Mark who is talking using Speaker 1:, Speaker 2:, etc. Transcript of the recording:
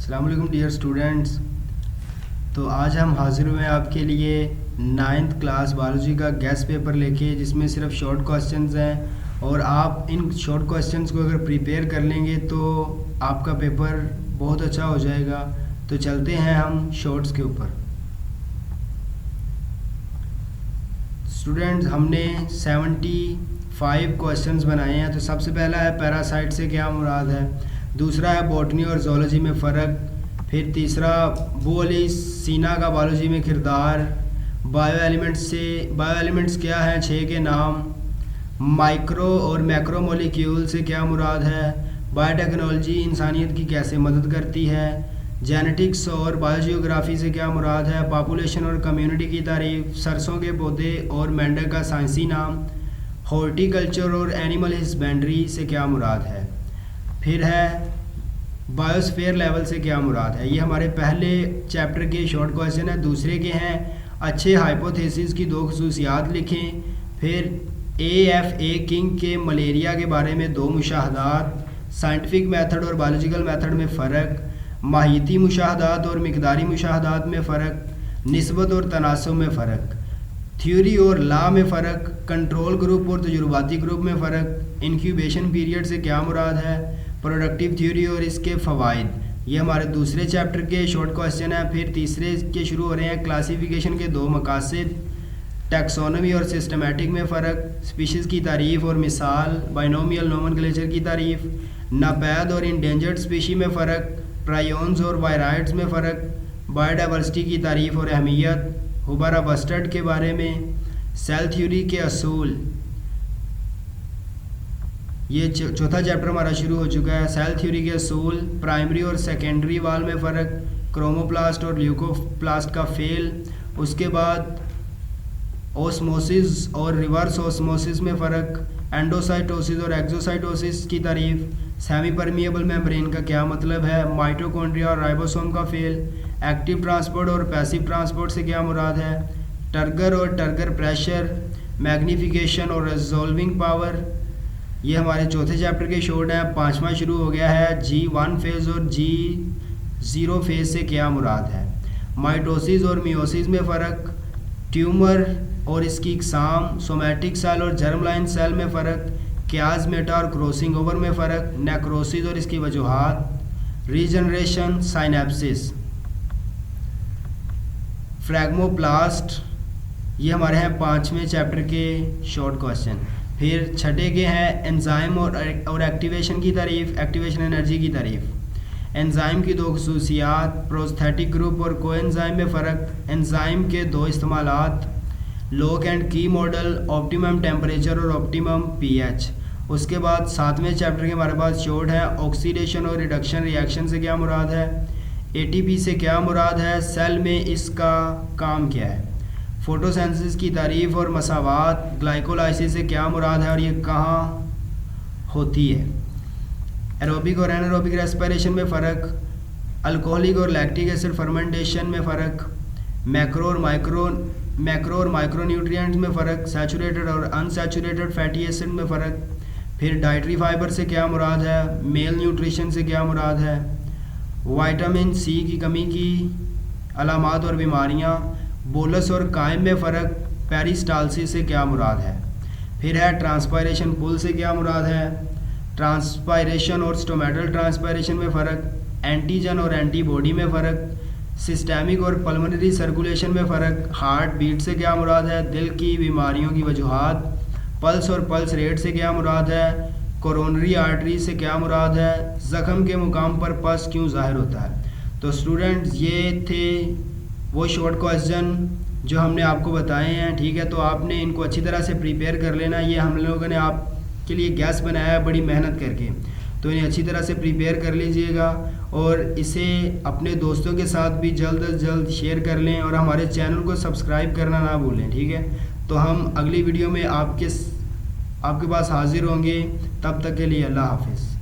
Speaker 1: अस्सलाम वालेकुम dear students. तो आज हम हाजिर हुए हैं आपके लिए 9th क्लास बायोलॉजी का गेस्ट पेपर लेके, जिसमें सिर्फ शॉर्ट क्वेश्चंस हैं और आप इन शॉर्ट क्वेश्चंस को अगर प्रिपेयर कर लेंगे तो आपका पेपर बहुत अच्छा हो जाएगा। तो चलते हैं हम शॉर्ट्स के ऊपर। स्टूडेंट्स, हमने 75 क्वेश्चंस बनाए हैं। तो सबसे पहला है पैरासाइट से क्या मुराद है, दूसरा है बॉटनी और जोलॉजी में फ़र्क, फिर तीसरा सीना का बायोलॉजी में किरदार, बायो एलिमेंट्स क्या हैं 6 के नाम, माइक्रो और मैक्रो मॉलिक्यूल से क्या मुराद है, बायोटेक्नोलॉजी इंसानियत की कैसे मदद करती है, जेनेटिक्स और बायोजियोग्राफी से क्या मुराद है, पॉपुलेशन और कम्युनिटी की तारीफ, सरसों के पौधे और मेंढक का साइंसी नाम, हॉर्टिकल्चर और एनिमल हस्बेंड्री से क्या मुराद है, फिर है बायोस्फीयर लेवल से क्या मुराद है। ये हमारे पहले चैप्टर के शॉर्ट क्वेश्चन है। दूसरे के हैं अच्छे हाइपोथेसिस की 2 खसूसियात लिखें, फिर AFA किंग के मलेरिया के बारे में 2 मुशाहदात, साइंटिफिक मेथड और बायोलॉजिकल मेथड में फ़र्क, माहिती मुशाहदात और मिकदारी मुशाहदात में फ़र्क, निस्बत और तनासुब में फ़र्क, थ्योरी और लॉ में फ़र्क, कंट्रोल ग्रुप और तजुर्बाती ग्रुप में फ़र्क, इंक्यूबेशन पीरियड से क्या मुराद है, प्रोडक्टिव थ्योरी और इसके फ़वाइद। ये हमारे दूसरे चैप्टर के शॉर्ट क्वेश्चन हैं। फिर तीसरे के शुरू हो रहे हैं क्लासिफिकेशन के 2 मकासद, टैक्सोनॉमी और सिस्टमेटिक में फ़र्क, स्पीशीज़ की तारीफ़ और मिसाल, बाइनोमियल नोमेनक्लेचर की तारीफ़, नापैद और इंडेंजर्ड स्पीशी में फ़र्क, प्रायोन्स और वायराइड्स में फ़र्क, बायोडाइवर्सिटी की तारीफ़ और अहमियत, हुबारा बस्टर्ड के बारे में, सेल थ्योरी के असूल। ये चौथा चैप्टर हमारा शुरू हो चुका है। सेल थ्योरी के असूल, प्राइमरी और सेकेंडरी वाल में फ़र्क, क्रोमोप्लास्ट और ल्यूकोप्लास्ट का फेल, उसके बाद ओस्मोसिस और रिवर्स ओस्मोसिस में फ़र्क, एंडोसाइटोसिस और एक्सोसाइटोसिस की तारीफ, सेमी परमिएबल मेम्ब्रेन का क्या मतलब है, माइटोकॉन्ड्रिया और राइबोसोम का फेल, एक्टिव ट्रांसपोर्ट और पैसिव ट्रांसपोर्ट से क्या मुराद है, टर्गर और टर्गर प्रेशर, मैग्नीफिकेशन और रिजॉल्विंग पावर। ये हमारे चौथे चैप्टर के शॉर्ट हैं। 5वां शुरू हो गया है, G1 फेज़ और G0 फेज़ से क्या मुराद है, माइटोसिस और मियोसिस में फ़र्क, ट्यूमर और इसकी इकसाम, सोमैटिक सेल और जर्मलाइन सेल में फ़र्क, क्याज मेटा और क्रॉसिंग ओवर में फ़र्क, नेक्रोसिस और इसकी वजूहात, रीजनरेशन, साइनेप्सिस, फ्रैगमोप्लास्ट। ये हमारे हैं 5वें चैप्टर के शॉर्ट क्वेश्चन। फिर छठे के हैं एंजाइम और एक्टिवेशन की तारीफ, एक्टिवेशन एनर्जी की तारीफ, एंजाइम की 2 खसूसियात, प्रोस्थेटिक ग्रुप और कोएंजाइम में फ़र्क, एंजाइम के 2 इस्तेमालात, लॉक एंड की मॉडल, ऑप्टिमम टेम्परेचर और ऑप्टिमम pH। उसके बाद 7वें चैप्टर के हमारे पास शॉर्ट है, ऑक्सीडेशन और रिडक्शन रिएक्शन से क्या मुराद है, ATP से क्या मुराद है, सेल में इसका काम क्या है, फोटोसिंथेसिस की तारीफ़ और मसावात, ग्लाइकोलाइसिस से क्या मुराद है और ये कहाँ होती है, एरोबिक और एनारोबिक रेस्पिरेशन में फ़र्क, अल्कोहलिक और लैक्टिक एसिड फर्मेंटेशन में फ़र्क, मैक्रो और माइक्रो न्यूट्रिएंट्स में फ़र्क, सैचुरेटेड और अनसैचुरेटेड फैटी एसिड में फ़र्क, फिर डाइटरी फाइबर से क्या मुराद है, मेल न्यूट्रिशन से क्या मुराद है, विटामिन C की कमी की अलामात और बीमारियाँ, बोलस और कायम में फ़र्क, पेरिस्टालसिस से क्या मुराद है, फिर है ट्रांसपायरेशन पुल से क्या मुराद है, ट्रांसपायरेशन और स्टोमेटल ट्रांसपायरेशन में फ़र्क, एंटीजन और एंटीबॉडी में फ़र्क, सिस्टेमिक और पल्मोनरी सर्कुलेशन में फ़र्क, हार्ट बीट से क्या मुराद है, दिल की बीमारियों की वजूहात, पल्स और पल्स रेट से क्या मुराद है, कोरोनरी आर्टरी से क्या मुराद है, ज़ख़म के मुकाम पर पस क्यों ज़ाहिर होता है। तो स्टूडेंट्स, ये थे वो शॉर्ट क्वेश्चन जो हमने आपको बताए हैं, ठीक है। तो आपने इनको अच्छी तरह से प्रिपेयर कर लेना। ये हम लोगों ने आपके लिए गैस बनाया है बड़ी मेहनत करके, तो इन्हें अच्छी तरह से प्रिपेयर कर लीजिएगा और इसे अपने दोस्तों के साथ भी जल्द अज जल्द शेयर कर लें और हमारे चैनल को सब्सक्राइब करना ना भूलें, ठीक है। तो हम अगली वीडियो में आपके पास हाजिर होंगे। तब तक के लिए अल्लाह हाफिज़।